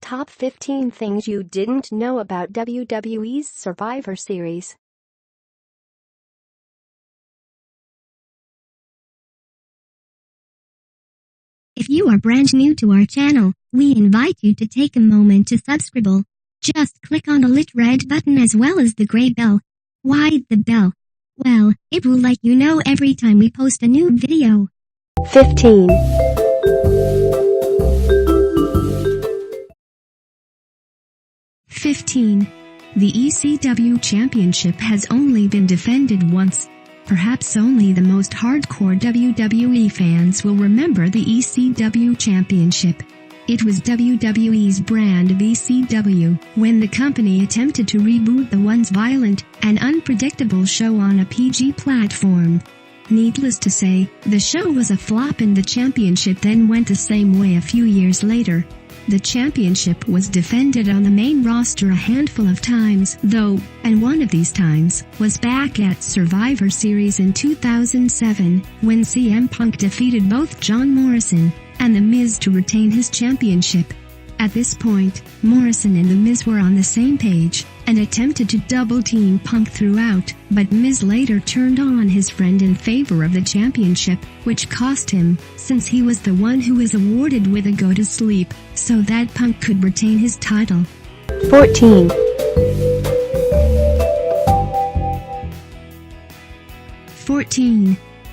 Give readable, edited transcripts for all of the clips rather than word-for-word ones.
Top 15 things you didn't know about WWE's Survivor Series. If you are brand new to our channel, we invite you to take a moment to subscribe. Just click on the lit red button as well as the gray bell. Why the bell? Well, it will let you know every time we post a new video. 15. The ECW Championship has only been defended once. Perhaps only the most hardcore WWE fans will remember the ECW Championship. It was WWE's brand of ECW when the company attempted to reboot the once violent and unpredictable show on a PG platform. Needless to say, the show was a flop and the championship then went the same way a few years later. The championship was defended on the main roster a handful of times, though, and one of these times was back at Survivor Series in 2007, when CM Punk defeated both John Morrison and The Miz to retain his championship. At this point, Morrison and The Miz were on the same page and attempted to double-team Punk throughout, but Miz later turned on his friend in favor of the championship, which cost him, since he was the one who was awarded with a go-to-sleep, so that Punk could retain his title. 14.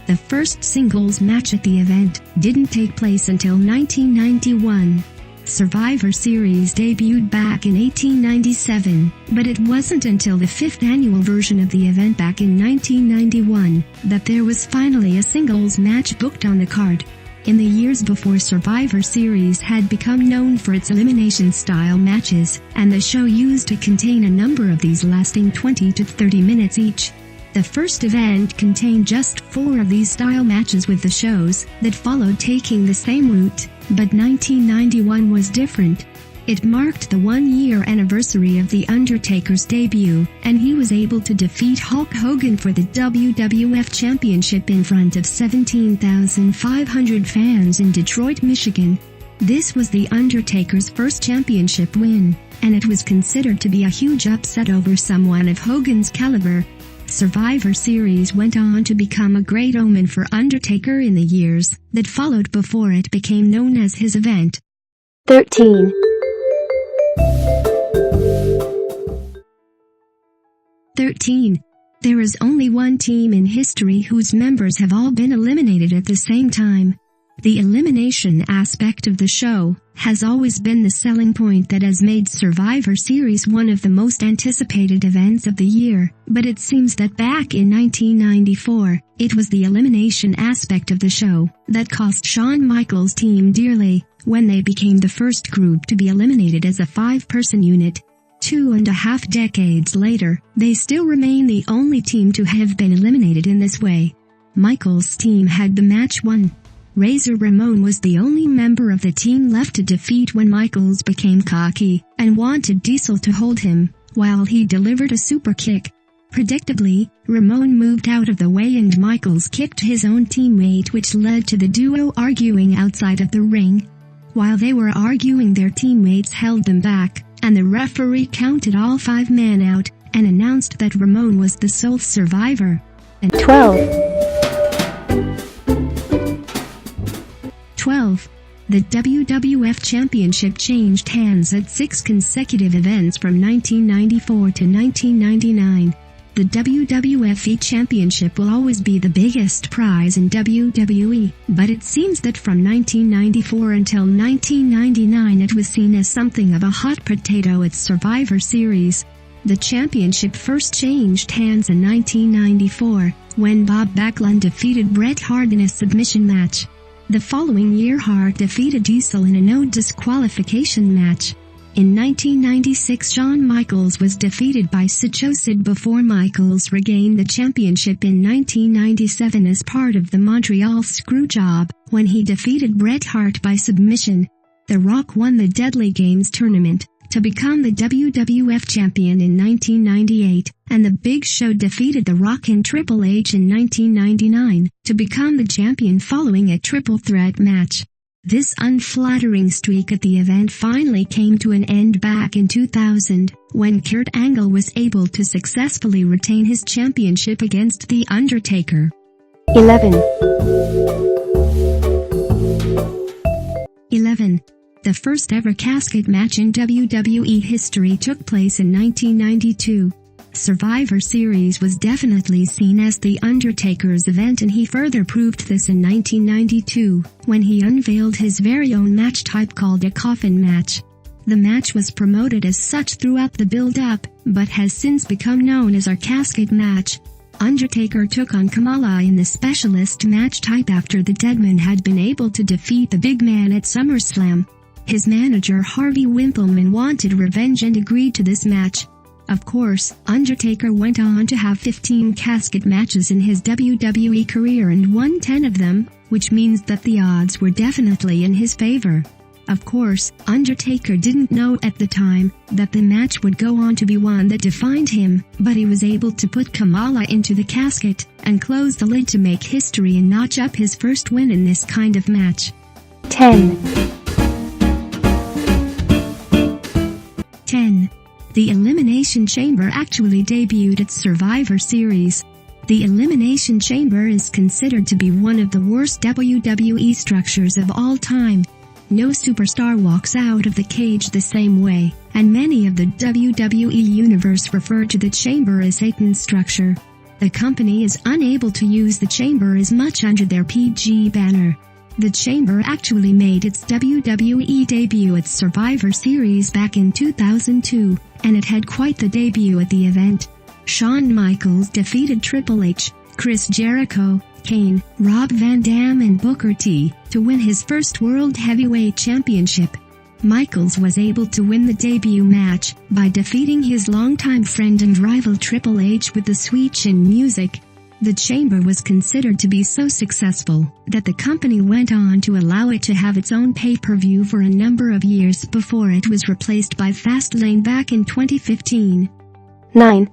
The first singles match at the event didn't take place until 1991. Survivor Series debuted back in 1897, but it wasn't until the 5th annual version of the event back in 1991 that there was finally a singles match booked on the card. In the years before, Survivor Series had become known for its elimination-style matches, and the show used to contain a number of these lasting 20 to 30 minutes each. The first event contained just 4 of these style matches, with the shows that followed taking the same route, but 1991 was different. It marked the 1-year anniversary of The Undertaker's debut, and he was able to defeat Hulk Hogan for the WWF Championship in front of 17,500 fans in Detroit, Michigan. This was The Undertaker's first championship win, and it was considered to be a huge upset over someone of Hogan's caliber. Survivor Series went on to become a great omen for Undertaker in the years that followed before it became known as his event. 13. There is only one team in history whose members have all been eliminated at the same time. The elimination aspect of the show has always been the selling point that has made Survivor Series one of the most anticipated events of the year, but it seems that back in 1994, it was the elimination aspect of the show that cost Shawn Michaels' team dearly when they became the first group to be eliminated as a 5-person unit. 2.5 decades later, they still remain the only team to have been eliminated in this way. Michaels' team had the match won. Razor Ramon was the only member of the team left to defeat when Michaels became cocky and wanted Diesel to hold him while he delivered a super kick. Predictably, Ramon moved out of the way and Michaels kicked his own teammate, which led to the duo arguing outside of the ring. While they were arguing, their teammates held them back, and the referee counted all 5 men out and announced that Ramon was the sole survivor. And 12. The WWF Championship changed hands at 6 consecutive events from 1994 to 1999. The WWF Championship will always be the biggest prize in WWE, but it seems that from 1994 until 1999 it was seen as something of a hot potato at Survivor Series. The championship first changed hands in 1994, when Bob Backlund defeated Bret Hart in a submission match. The following year, Hart defeated Diesel in a no disqualification match. In 1996, Shawn Michaels was defeated by Sid before Michaels regained the championship in 1997 as part of the Montreal Screwjob, when he defeated Bret Hart by submission. The Rock won the Deadly Games tournament to become the WWF Champion in 1998, and The Big Show defeated The Rock and Triple H in 1999 to become the champion following a triple threat match. This unflattering streak at the event finally came to an end back in 2000, when Kurt Angle was able to successfully retain his championship against The Undertaker. 11. 11. The first ever casket match in WWE history took place in 1992. Survivor Series was definitely seen as The Undertaker's event, and he further proved this in 1992, when he unveiled his very own match type called a coffin match. The match was promoted as such throughout the build-up, but has since become known as our casket match. Undertaker took on Kamala in the specialist match type after the Deadman had been able to defeat the big man at SummerSlam. His manager Harvey Wippleman wanted revenge and agreed to this match. Of course, Undertaker went on to have 15 casket matches in his WWE career and won 10 of them, which means that the odds were definitely in his favor. Of course, Undertaker didn't know at the time that the match would go on to be one that defined him, but he was able to put Kamala into the casket and close the lid to make history and notch up his first win in this kind of match. 10. 10. The Elimination Chamber actually debuted at Survivor Series. The Elimination Chamber is considered to be one of the worst WWE structures of all time. No superstar walks out of the cage the same way, and many of the WWE universe refer to the chamber as Satan's structure. The company is unable to use the chamber as much under their PG banner. The chamber actually made its WWE debut at Survivor Series back in 2002, and it had quite the debut at the event. Shawn Michaels defeated Triple H, Chris Jericho, Kane, Rob Van Dam and Booker T to win his first World Heavyweight Championship. Michaels was able to win the debut match by defeating his longtime friend and rival Triple H with the sweet chin music. The chamber was considered to be so successful that the company went on to allow it to have its own pay-per-view for a number of years before it was replaced by Fastlane back in 2015. 9.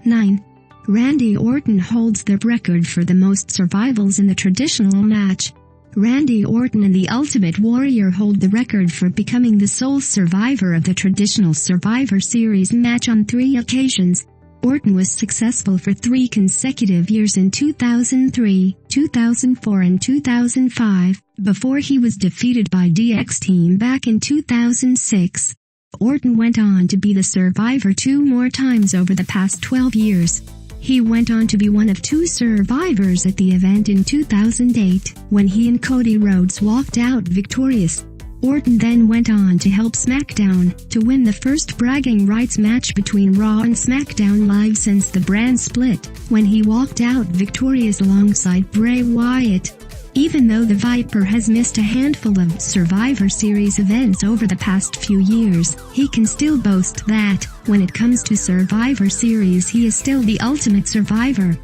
9. Randy Orton holds the record for the most survivals in the traditional match. Randy Orton and the Ultimate Warrior hold the record for becoming the sole survivor of the traditional Survivor Series match on 3 occasions. Orton was successful for 3 consecutive years in 2003, 2004 and 2005, before he was defeated by DX Team back in 2006. Orton went on to be the survivor 2 more times over the past 12 years. He went on to be one of 2 survivors at the event in 2008, when he and Cody Rhodes walked out victorious. Orton then went on to help SmackDown to win the first bragging rights match between Raw and SmackDown Live since the brand split, when he walked out victorious alongside Bray Wyatt. Even though the Viper has missed a handful of Survivor Series events over the past few years, he can still boast that, when it comes to Survivor Series, he is still the ultimate survivor.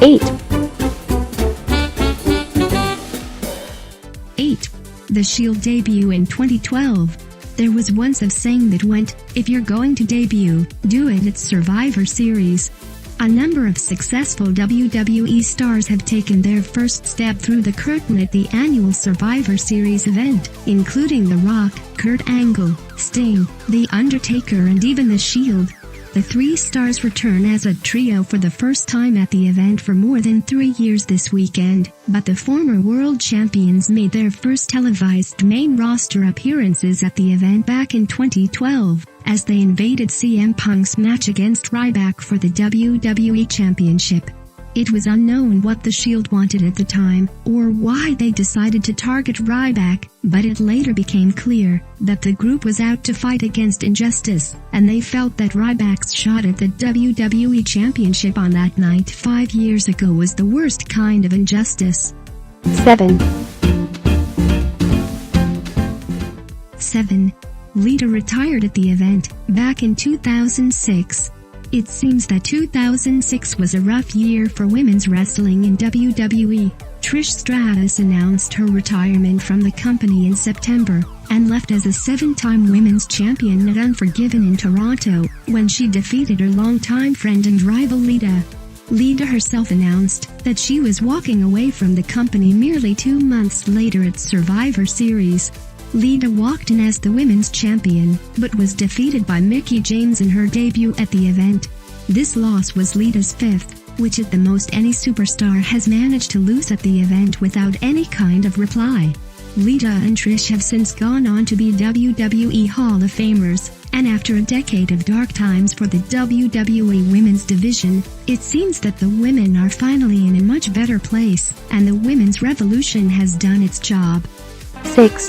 8. 8. The Shield debut in 2012. There was once a saying that went, if you're going to debut, do it at Survivor Series. A number of successful WWE stars have taken their first step through the curtain at the annual Survivor Series event, including The Rock, Kurt Angle, Sting, The Undertaker and even The Shield. The 3 stars return as a trio for the first time at the event for more than 3 years this weekend, but the former world champions made their first televised main roster appearances at the event back in 2012, as they invaded CM Punk's match against Ryback for the WWE Championship. It was unknown what the Shield wanted at the time, or why they decided to target Ryback, but it later became clear that the group was out to fight against injustice, and they felt that Ryback's shot at the WWE Championship on that night 5 years ago was the worst kind of injustice. 7. 7. Lita retired at the event, back in 2006. It seems that 2006 was a rough year for women's wrestling in WWE. Trish Stratus announced her retirement from the company in September, and left as a 7-time women's champion at Unforgiven in Toronto, when she defeated her longtime friend and rival Lita. Lita herself announced that she was walking away from the company merely 2 months later at Survivor Series. Lita walked in as the women's champion, but was defeated by Mickie James in her debut at the event. This loss was Lita's 5th, which is the most any superstar has managed to lose at the event without any kind of reply. Lita and Trish have since gone on to be WWE Hall of Famers, and after a decade of dark times for the WWE Women's Division, it seems that the women are finally in a much better place, and the Women's Revolution has done its job. 6.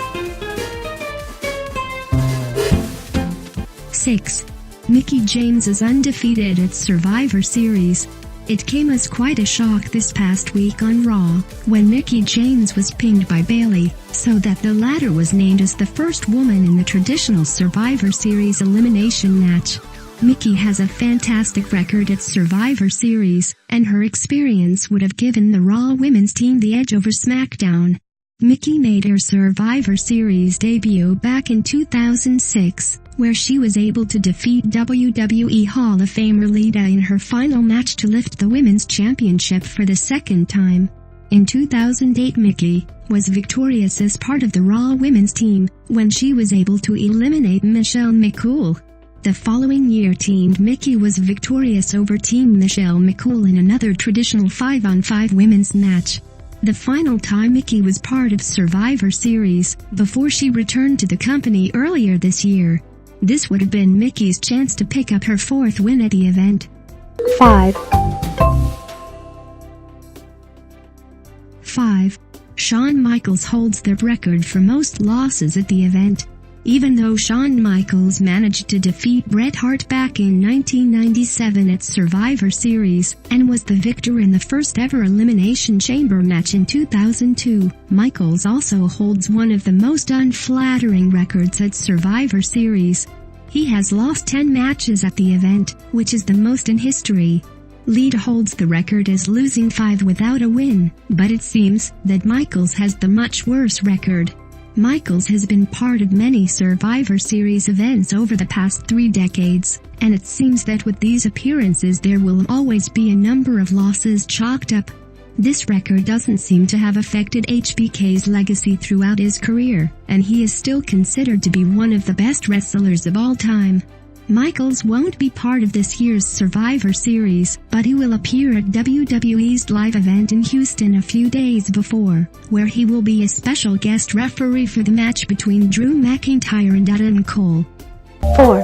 6. Mickie James is undefeated at Survivor Series. It came as quite a shock this past week on Raw, when Mickie James was pinned by Bayley, so that the latter was named as the first woman in the traditional Survivor Series elimination match. Mickie has a fantastic record at Survivor Series, and her experience would have given the Raw women's team the edge over SmackDown. Mickie made her Survivor Series debut back in 2006, where she was able to defeat WWE Hall of Famer Lita in her final match to lift the Women's Championship for the 2nd time. In 2008, Mickie was victorious as part of the Raw women's team, when she was able to eliminate Michelle McCool. The following year, Team Mickie was victorious over Team Michelle McCool in another traditional 5-on-5 women's match. The final time Mickie was part of Survivor Series, before she returned to the company earlier this year. This would have been Mickie's chance to pick up her 4th win at the event. 5. 5. Shawn Michaels holds the record for most losses at the event. Even though Shawn Michaels managed to defeat Bret Hart back in 1997 at Survivor Series, and was the victor in the first ever Elimination Chamber match in 2002, Michaels also holds one of the most unflattering records at Survivor Series. He has lost 10 matches at the event, which is the most in history. Lita holds the record as losing 5 without a win, but it seems that Michaels has the much worse record. Michaels has been part of many Survivor Series events over the past 3 decades, and it seems that with these appearances there will always be a number of losses chalked up. This record doesn't seem to have affected HBK's legacy throughout his career, and he is still considered to be one of the best wrestlers of all time. Michaels won't be part of this year's Survivor Series, but he will appear at WWE's live event in Houston a few days before, where he will be a special guest referee for the match between Drew McIntyre and Adam Cole. 4.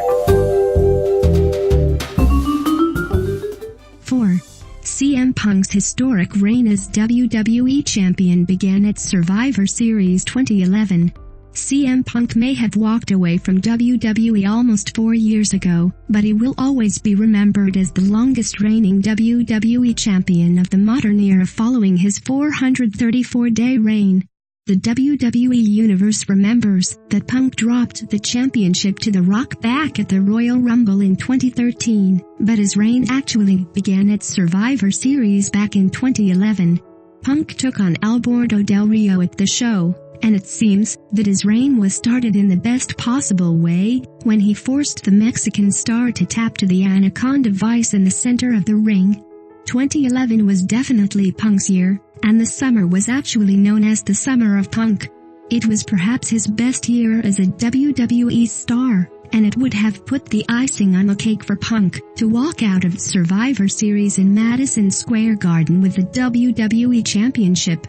4. CM Punk's historic reign as WWE Champion began at Survivor Series 2011. CM Punk may have walked away from WWE almost 4 years ago, but he will always be remembered as the longest reigning WWE Champion of the modern era following his 434-day reign. The WWE Universe remembers that Punk dropped the championship to The Rock back at the Royal Rumble in 2013, but his reign actually began at Survivor Series back in 2011. Punk took on Alberto Del Rio at the show, and it seems that his reign was started in the best possible way, when he forced the Mexican star to tap to the Anaconda Vice in the center of the ring. 2011 was definitely Punk's year, and the summer was actually known as the Summer of Punk. It was perhaps his best year as a WWE star, and it would have put the icing on the cake for Punk to walk out of Survivor Series in Madison Square Garden with the WWE Championship.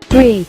3.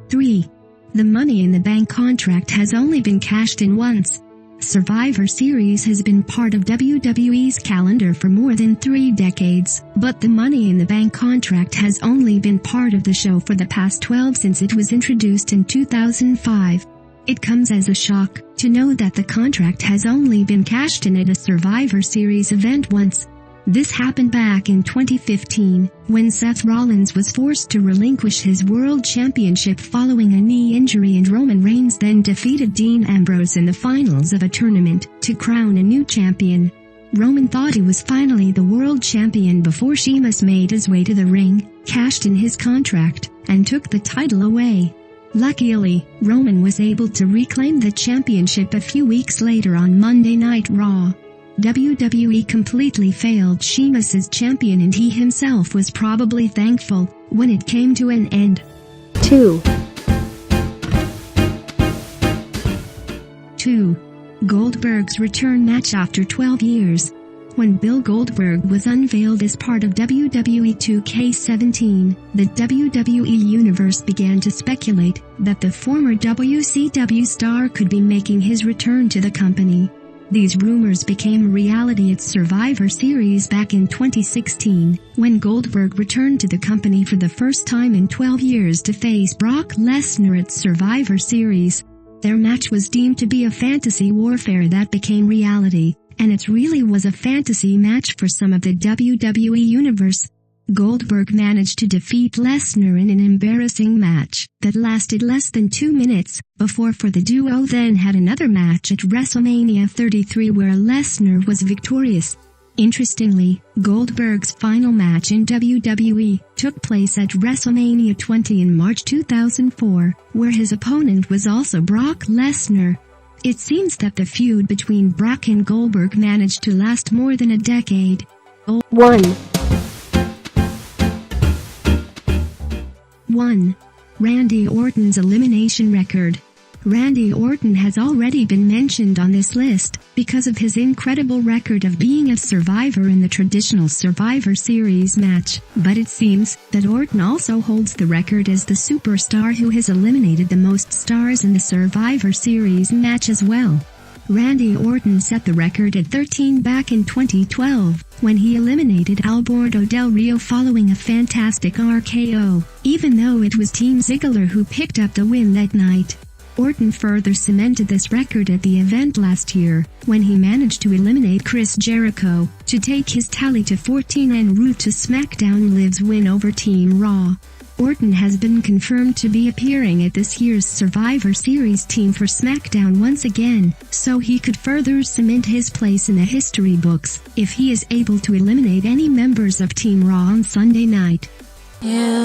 3. The Money in the Bank contract has only been cashed in once. Survivor Series has been part of WWE's calendar for more than 3 decades, but the Money in the Bank contract has only been part of the show for the past 12 since it was introduced in 2005. It comes as a shock to know that the contract has only been cashed in at a Survivor Series event once. This happened back in 2015, when Seth Rollins was forced to relinquish his World Championship following a knee injury, and Roman Reigns then defeated Dean Ambrose in the finals of a tournament to crown a new champion. Roman thought he was finally the world champion before Sheamus made his way to the ring, cashed in his contract, and took the title away. Luckily, Roman was able to reclaim the championship a few weeks later on Monday Night Raw. WWE completely failed Sheamus as champion, and he himself was probably thankful when it came to an end. 2. 2. Goldberg's return match after 12 years. When Bill Goldberg was unveiled as part of WWE 2K17, the WWE Universe began to speculate that the former WCW star could be making his return to the company. These rumors became reality at Survivor Series back in 2016, when Goldberg returned to the company for the first time in 12 years to face Brock Lesnar at Survivor Series. Their match was deemed to be a fantasy warfare that became reality, and it really was a fantasy match for some of the WWE Universe. Goldberg managed to defeat Lesnar in an embarrassing match that lasted less than 2 minutes, before the duo then had another match at WrestleMania 33 where Lesnar was victorious. Interestingly, Goldberg's final match in WWE took place at WrestleMania 20 in March 2004, where his opponent was also Brock Lesnar. It seems that the feud between Brock and Goldberg managed to last more than a decade. 1. 1. Randy Orton's elimination record. Randy Orton has already been mentioned on this list because of his incredible record of being a survivor in the traditional Survivor Series match, but it seems that Orton also holds the record as the superstar who has eliminated the most stars in the Survivor Series match as well. Randy Orton set the record at 13 back in 2012, when he eliminated Alberto Del Rio following a fantastic RKO, even though it was Team Ziggler who picked up the win that night. Orton further cemented this record at the event last year, when he managed to eliminate Chris Jericho, to take his tally to 14 en route to SmackDown Live's win over Team Raw. Orton has been confirmed to be appearing at this year's Survivor Series team for SmackDown once again, so he could further cement his place in the history books if he is able to eliminate any members of Team Raw on Sunday night. Yeah.